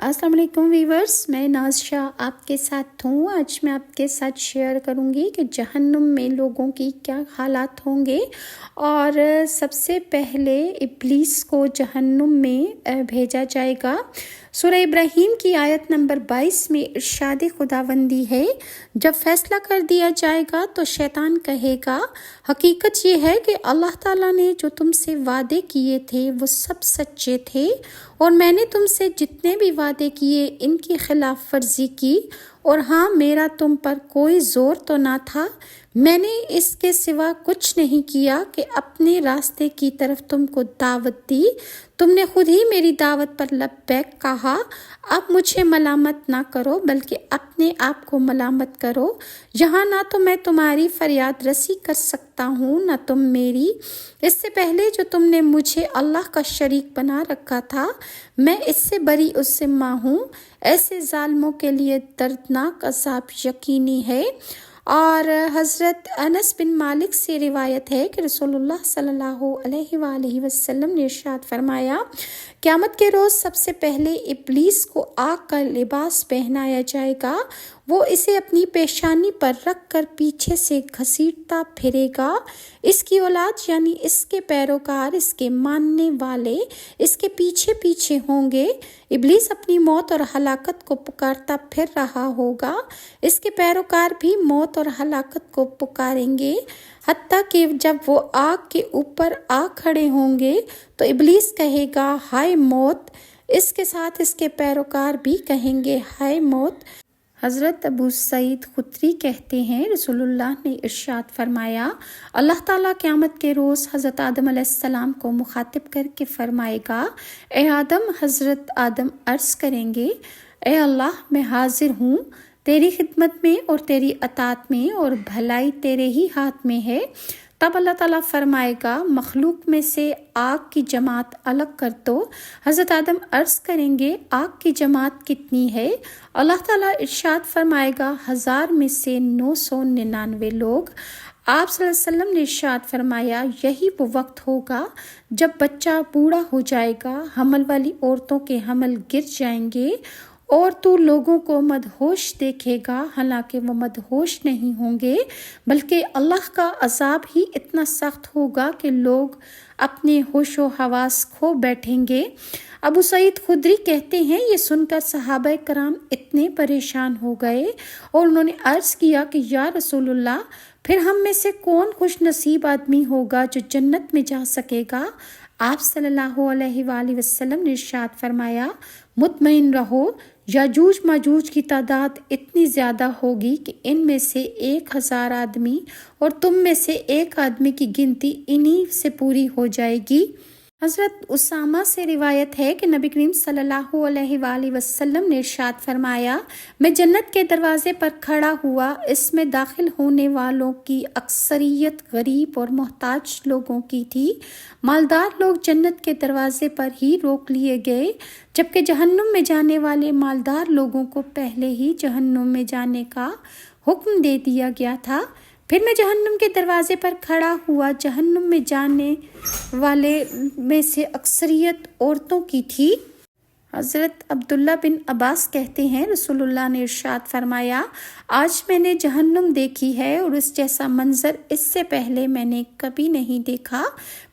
अस्सलाम वालेकुम वीवर्स, मैं नाज शाह आपके साथ हूँ। आज मैं आपके साथ शेयर करूँगी कि जहन्नुम में लोगों की क्या हालात होंगे। और सबसे पहले इब्लीस को जहन्नुम में भेजा जाएगा। सूरह इब्राहीम की आयत नंबर 22 में इरशाद खुदावंदी है, जब फैसला कर दिया जाएगा तो शैतान कहेगा, हकीकत ये है कि अल्लाह ताला ने जो तुमसे वादे किए थे वो सब सच्चे थे और मैंने तुमसे जितने भी वादे किए इनकी खिलाफ वर्जी की, और हाँ, मेरा तुम पर कोई ज़ोर तो ना था। मैंने इसके सिवा कुछ नहीं किया कि अपने रास्ते की तरफ तुमको दावत दी। तुमने खुद ही मेरी दावत पर लब्बैक कहा। अब मुझे मलामत ना करो बल्कि अपने आप को मलामत करो। यहाँ ना तो मैं तुम्हारी फरियाद रसी कर सकता हूँ ना तुम मेरी। इससे पहले जो तुमने मुझे अल्लाह का शरीक बना रखा था, मैं इससे बरी उज़्ज़िम्मा हूँ। ऐसे ज़ालिमों के लिए दर्दनाक अज़ाब यकीनी है। और हज़रत अनस बिन मालिक से रिवायत है कि रसूलुल्लाह सल्लल्लाहु अलैहि वसल्लम ने इरशाद फरमाया, क़यामत के रोज़ सबसे पहले इब्लीस को आग का लिबास पहनाया जाएगा। वो इसे अपनी पेशानी पर रख कर पीछे से घसीटता फिरेगा। इसकी औलाद यानी इसके पैरोकार, इसके मानने वाले इसके पीछे पीछे होंगे। इब्लीस अपनी मौत और हलाकत को पुकारता फिर रहा होगा। इसके पैरोकार भी मौत और हलाकत को पुकारेंगे, हत्ता कि जब वो आग के ऊपर आ खड़े होंगे तो इब्लीस कहेगा, हाय मौत। इसके साथ इसके पैरोकार भी कहेंगे, हाय मौत। हज़रत अबू सईद खुदरी कहते हैं, रसूलुल्लाह ने इरशाद फरमाया, अल्लाह ताला क़यामत के रोज़ हज़रत आदम अलैहिस्सलाम को मुखातिब करके फरमाएगा, ए आदम। हज़रत आदम अर्ज़ करेंगे, ए अल्लाह, मैं हाजिर हूँ तेरी खिदमत में और तेरी अतात में, और भलाई तेरे ही हाथ में है। तब अल्लाह ताला फरमाएगा, मखलूक में से आग की जमात अलग कर दो। हज़रत आदम अर्ज़ करेंगे, आग की जमात कितनी है? अल्लाह ताला इरशाद फरमाएगा, 1000 में से 999 लोग। आप सल्लल्लाहु अलैहि वसल्लम ने इरशाद फरमाया, यही वो वक्त होगा जब बच्चा बूढ़ा हो जाएगा, हमल वाली औरतों के हमल गिर जाएंगे और तू लोगों को मदहोश देखेगा, हालांकि वो मदहोश नहीं होंगे, बल्कि अल्लाह का अजाब ही इतना सख्त होगा कि लोग अपने होशो हवास खो बैठेंगे। अबू सईद खुदरी कहते हैं, ये सुनकर सहाबा कराम इतने परेशान हो गए और उन्होंने अर्ज़ किया कि या रसूलुल्लाह, फिर हम में से कौन खुश नसीब आदमी होगा जो जन्नत में जा सकेगा? आप सल्लल्लाहु अलैहि वसल्लम ने इरशाद फरमाया, मुतमईन रहो, याजूज माजूज की तादाद इतनी ज़्यादा होगी कि इनमें से 1000 आदमी और तुम में से एक आदमी की गिनती इन्हीं से पूरी हो जाएगी। हज़रत उसामा से रिवायत है कि नबी करीम सल्लल्लाहु अलैहि वसल्लम ने इरशाद फरमाया, मैं जन्नत के दरवाज़े पर खड़ा हुआ। इसमें दाखिल होने वालों की अक्सरियत गरीब और मोहताज लोगों की थी। मालदार लोग जन्नत के दरवाज़े पर ही रोक लिए गए, जबकि जहन्नुम में जाने वाले मालदार लोगों को पहले ही जहन्नुम में जाने का हुक्म दे दिया गया था। फिर मैं जहन्नुम के दरवाज़े पर खड़ा हुआ। जहन्नुम में जाने वाले में से अक्सरियत औरतों की थी। हज़रत अब्दुल्ला बिन अब्बास कहते हैं, रसूलुल्लाह ने इरशाद फरमाया, आज मैंने जहन्नुम देखी है और इस जैसा मंज़र इससे पहले मैंने कभी नहीं देखा।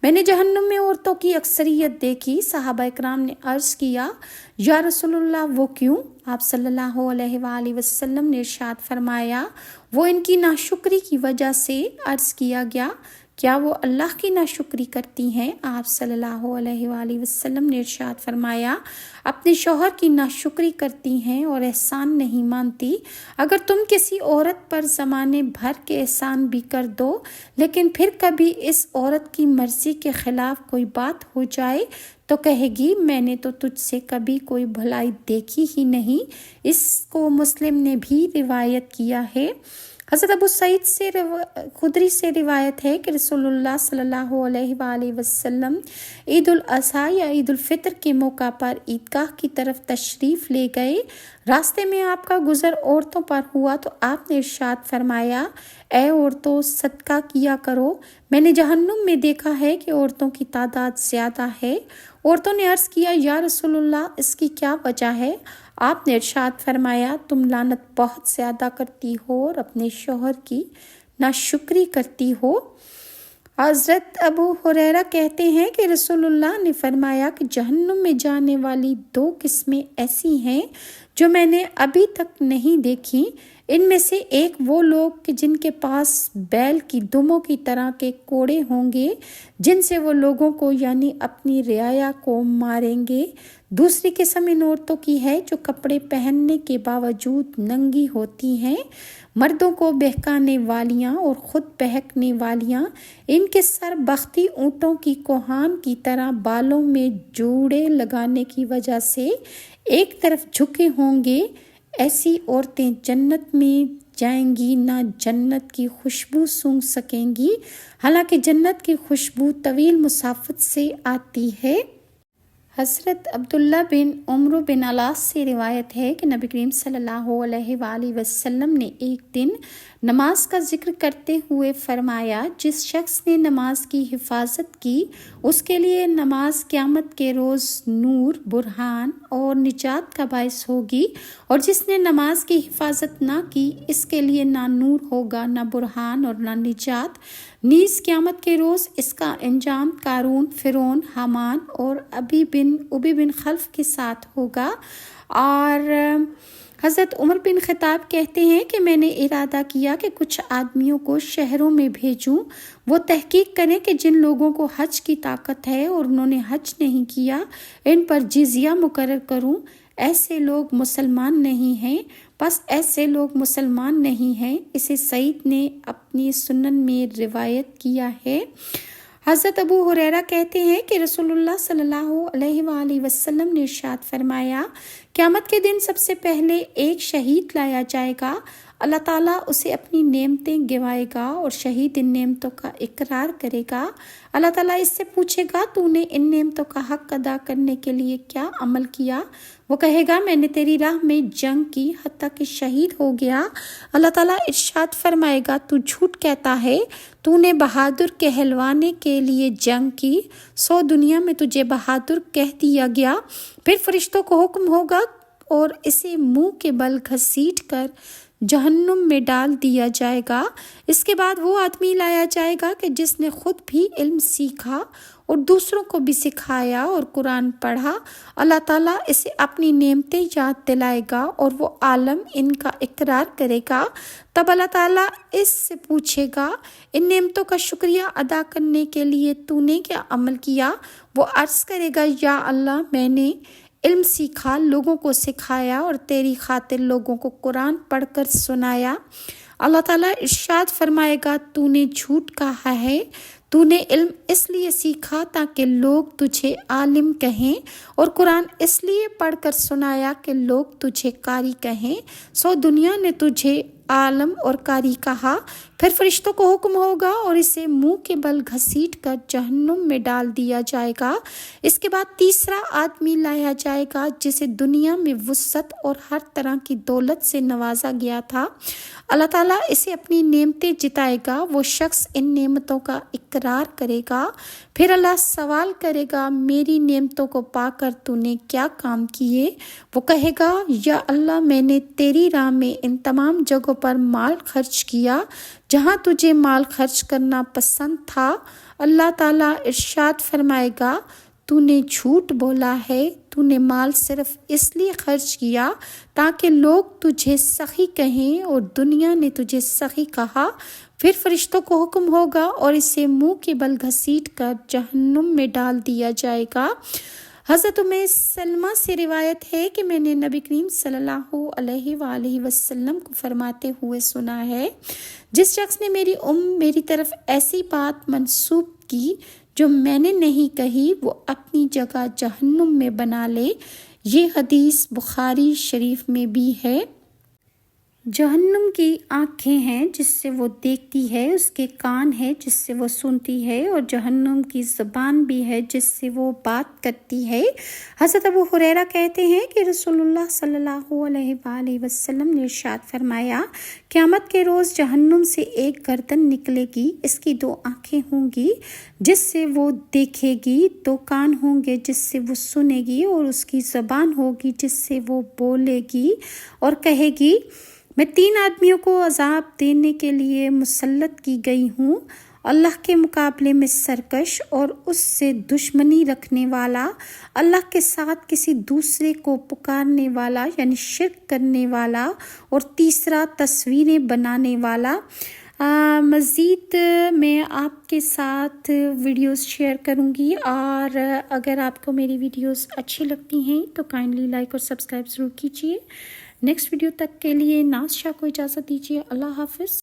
मैंने जहन्नुम में औरतों की अक्सरियत देखी। सहाबा इकराम ने अर्ज़ किया, या रसूलुल्लाह, वो क्यों? आप सल्लल्लाहु अलैहि वसल्लम ने इरशाद फरमाया, वो इनकी नाशुक्री की वजह से। अर्ज़ किया गया, क्या वो अल्लाह की नाशुक्री करती हैं? आप सल्लल्लाहु अलैहि वसल्लम ने इरशाद फरमाया, अपने शौहर की नाशुक्री करती हैं और एहसान नहीं मानती। अगर तुम किसी औरत पर ज़माने भर के एहसान भी कर दो, लेकिन फिर कभी इस औरत की मर्ज़ी के ख़िलाफ़ कोई बात हो जाए तो कहेगी, मैंने तो तुझसे कभी कोई भलाई देखी ही नहीं। इसको मुस्लिम ने भी रिवायत किया है। हज़रत अबू सईद से खुदरी से रिवायत है कि रसूलुल्लाह सल्लल्लाहु अलैहि वसल्लम ईद उल अज़हा या ईद उल फितर के मौका पर ईदगाह की तरफ तशरीफ़ ले गए। रास्ते में आपका गुज़र औरतों पर हुआ तो आपने इरशाद फरमाया, ए औरतों, सदका किया करो। मैंने जहन्नुम में देखा है कि औरतों की तादाद ज़्यादा है عورتوں نے عرض کیا یا رسول اللہ اس کی کیا وجہ ہے؟ آپ نے ارشاد فرمایا تم لعنت بہت زیادہ کرتی ہو اور اپنے شوہر کی ناشکری کرتی ہو۔ حضرت ابو ہریرہ کہتے ہیں کہ رسول اللہ نے فرمایا کہ جہنم میں جانے والی 2 قسمیں ایسی ہیں جو میں نے ابھی تک نہیں دیکھی۔ ان میں سے ایک وہ لوگ کہ جن کے پاس بیل کی دموں کی طرح کے کوڑے ہوں گے جن سے وہ لوگوں کو یعنی اپنی رعایا کو ماریں گے۔ دوسری قسم ان عورتوں کی ہے جو کپڑے پہننے کے باوجود ننگی ہوتی ہیں، مردوں کو بہکانے والیاں اور خود بہکنے والیاں، ان کے سر بختی اونٹوں کی کوہان کی طرح بالوں میں جوڑے لگانے کی وجہ سے ایک طرف جھکے ہوں گے۔ ایسی عورتیں جنت میں جائیں گی نہ جنت کی خوشبو سونگھ سکیں گی، حالانکہ جنت کی خوشبو طویل مسافت سے آتی ہے۔ حضرت عبداللہ بن عمرو بن علاس سے روایت ہے کہ نبی کریم صلی اللہ علیہ وآلہ وسلم نے ایک دن نماز کا ذکر کرتے ہوئے فرمایا جس شخص نے نماز کی حفاظت کی اس کے لیے نماز قیامت کے روز نور، برہان اور نجات کا باعث ہوگی، اور جس نے نماز کی حفاظت نہ کی اس کے لیے نہ نور ہوگا، نہ برہان اور نہ نجات۔ نیز قیامت کے روز اس کا انجام قارون، فرعون، حامان اور ابی بن خلف کے ساتھ ہوگا۔ اور حضرت عمر بن خطاب کہتے ہیں کہ میں نے ارادہ کیا کہ کچھ آدمیوں کو شہروں میں بھیجوں، وہ تحقیق کریں کہ جن لوگوں کو حج کی طاقت ہے اور انہوں نے حج نہیں کیا ان پر جزیہ مقرر کروں۔ ایسے لوگ مسلمان نہیں ہیں، بس ایسے لوگ مسلمان نہیں ہیں۔ اسے سعید نے اپنی سنن میں روایت کیا ہے۔ حضرت ابو ہریرہ کہتے ہیں کہ رسول اللہ صلی اللہ علیہ وآلہ وسلم نے ارشاد فرمایا قیامت کے دن سب سے پہلے ایک شہید لایا جائے گا، اللہ تعالیٰ اسے اپنی نعمتیں گنوائے گا اور شہید ان نعمتوں کا اقرار کرے گا۔ اللہ تعالیٰ اس سے پوچھے گا تو نے ان نعمتوں کا حق ادا کرنے کے لیے کیا عمل کیا؟ وہ کہے گا میں نے تیری راہ میں جنگ کی حتیٰ کہ شہید ہو گیا۔ اللہ تعالیٰ ارشاد فرمائے گا تو جھوٹ کہتا ہے، تو نے بہادر کہلوانے کے لیے جنگ کی، سو دنیا میں تجھے بہادر کہہ دیا گیا۔ پھر فرشتوں کو حکم ہوگا اور اسے منہ کے بل گھسیٹ کر جہنم میں ڈال دیا جائے گا۔ اس کے بعد وہ آدمی لایا جائے گا کہ جس نے خود بھی علم سیکھا اور دوسروں کو بھی سکھایا اور قرآن پڑھا۔ اللہ تعالیٰ اسے اپنی نعمتیں یاد دلائے گا اور وہ عالم ان کا اقرار کرے گا۔ تب اللہ تعالیٰ اس سے پوچھے گا ان نعمتوں کا شکریہ ادا کرنے کے لیے تو نے کیا عمل کیا؟ وہ عرض کرے گا یا اللہ میں نے علم سیکھا، لوگوں کو سکھایا اور تیری خاطر لوگوں کو قرآن پڑھ کر سنایا۔ اللہ تعالیٰ ارشاد فرمائے گا تو نے جھوٹ کہا ہے، تو نے علم اس لیے سیکھا تاکہ لوگ تجھے عالم کہیں اور قرآن اس لیے پڑھ کر سنایا کہ لوگ تجھے قاری کہیں، سو دنیا نے تجھے عالم اور قاری کہا۔ پھر فرشتوں کو حکم ہوگا اور اسے منہ کے بل گھسیٹ کر جہنم میں ڈال دیا جائے گا۔ اس کے بعد تیسرا آدمی لایا جائے گا جسے دنیا میں وسعت اور ہر طرح کی دولت سے نوازا گیا تھا۔ اللہ تعالیٰ اسے اپنی نعمتیں جتائے گا، وہ شخص ان نعمتوں کا اقرار کرے گا۔ پھر اللہ سوال کرے گا میری نعمتوں کو پا کر تو نے کیا کام کیے؟ وہ کہے گا یا اللہ میں نے تیری راہ میں ان تمام جگہوں پر مال خرچ کیا جہاں تجھے مال خرچ کرنا پسند تھا۔ اللہ تعالیٰ ارشاد فرمائے گا تو نے جھوٹ بولا ہے، تو نے مال صرف اس لیے خرچ کیا تاکہ لوگ تجھے سخی کہیں اور دنیا نے تجھے سخی کہا۔ پھر فرشتوں کو حکم ہوگا اور اسے منہ کے بل گھسیٹ کر جہنم میں ڈال دیا جائے گا۔ حضرت ام سلمہ سے روایت ہے کہ میں نے نبی کریم صلی اللہ علیہ وآلہ وسلم کو فرماتے ہوئے سنا ہے جس شخص نے میری طرف ایسی بات منسوب کی جو میں نے نہیں کہی وہ اپنی جگہ جہنم میں بنا لے۔ یہ حدیث بخاری شریف میں بھی ہے۔ जहन्नुम की आँखें हैं जिससे वो देखती है, उसके कान है जिससे वो सुनती है, और जहन्नुम की ज़बान भी है जिससे वो बात करती है। हज़रत अबू हुरैरा कहते हैं कि रसूलुल्लाह सल्लल्लाहु अलैहि वसल्लम ने इरशाद फरमाया, क़यामत के रोज़ जहन्नुम से एक गर्दन निकलेगी, इसकी 2 आँखें होंगी जिससे वो देखेगी, 2 कान होंगे जिससे वो सुनेगी, और उसकी ज़बान होगी जिससे वो बोलेगी और कहेगी, मैं 3 आदमियों को अजाब देने के लिए मुसल्लत की गई हूँ, अल्लाह के मुकाबले में सरकश और उससे दुश्मनी रखने वाला, अल्लाह के साथ किसी दूसरे को पुकारने वाला यानी शिर्क करने वाला, और तीसरा तस्वीरें बनाने वाला। मज़ीद मैं आपके साथ वीडियोस शेयर करूँगी, और अगर आपको मेरी वीडियोस अच्छी लगती हैं तो काइंडली लाइक और सब्सक्राइब ज़रूर कीजिए। नेक्स्ट वीडियो तक के लिए नाज़ शाह को इजाज़त दीजिए। अल्लाह हाफ़िज़।